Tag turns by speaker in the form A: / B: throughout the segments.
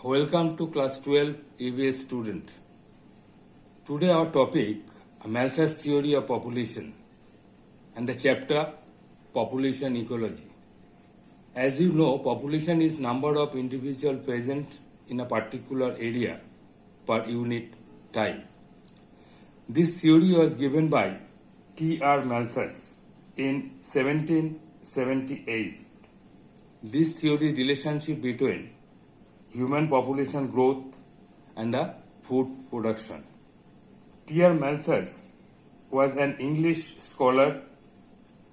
A: Welcome to class 12 EVS student. Today our topic Malthus theory of population and the chapter population ecology. As you know, population is number of individuals present in a particular area per unit time. This theory was given by T.R. Malthus in 1778. This theory relationship between human population growth and the food production. T.R. Malthus was an English scholar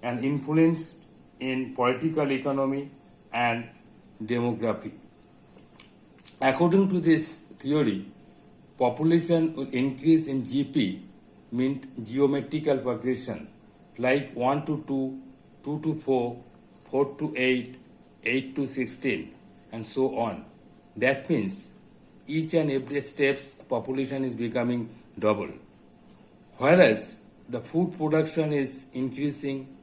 A: and influenced in political economy and demography. According to this theory, population will increase in GP, meant geometrical progression, like 1 to 2, 2 to 4, 4 to 8, 8 to 16, and so on. That means each and every steps population is becoming double. Whereas the food production is increasing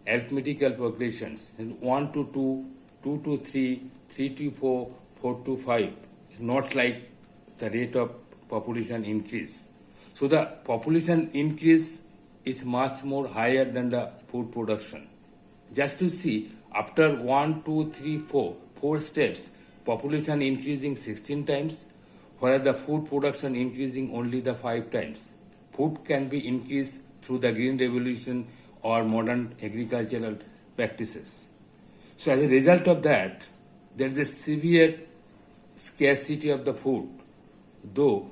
A: arithmetical progressions, 1 to 2, 2 to 3, 3 to 4, 4 to 5, not like the rate of population increase. So the population increase is much more higher than the food production. Just to see, after 1, 2, 3, 4 steps, population increasing 16 times, whereas the food production increasing only the 5 times. Food can be increased through the Green Revolution or modern agricultural practices. So as a result of that, there is a severe scarcity of the food, though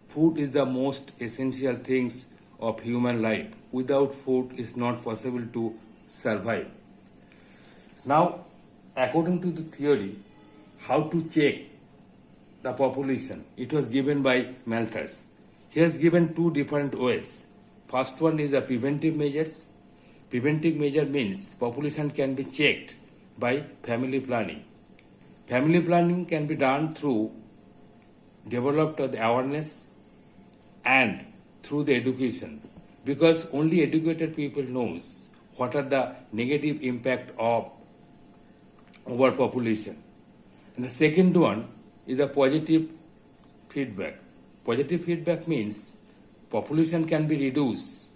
A: food is the most essential things of human life. Without food, it's not possible to survive. Now, according to the theory, how to check the population, it was given by Malthus. He has given two different ways. First one is the preventive measures. Preventive measure means population can be checked by family planning. Family planning can be done through developed the awareness and through the education, because only educated people knows what are the negative impact of overpopulation. And the second one is the positive feedback. Positive feedback means population can be reduced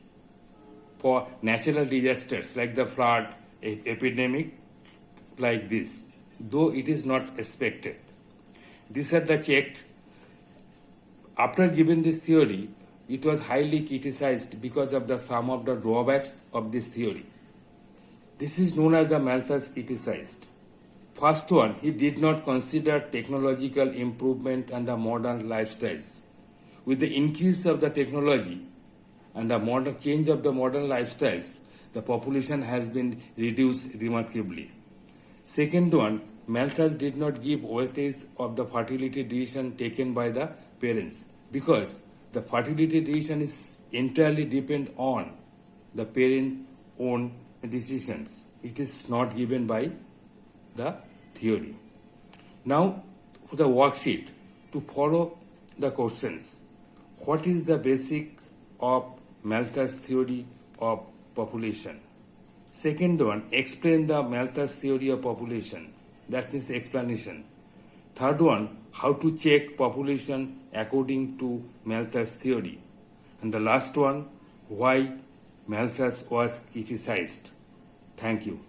A: for natural disasters like the flood, epidemic like this, though it is not expected. These are the checked. After giving this theory, it was highly criticized because of the some of the drawbacks of this theory. This is known as the Malthus criticized. First one, he did not consider technological improvement and the modern lifestyles. With the increase of the technology and the modern change of the modern lifestyles, the population has been reduced remarkably. Second one, Malthus did not give weightage of the fertility decision taken by the parents, because the fertility decision is entirely depend on the parent own decisions. It is not given by the theory. Now, for the worksheet, to follow the questions, what is the basic of Malthus theory of population? Second one, explain the Malthus theory of population. That means explanation. Third one, how to check population according to Malthus theory. And the last one, why Malthus was criticized. Thank you.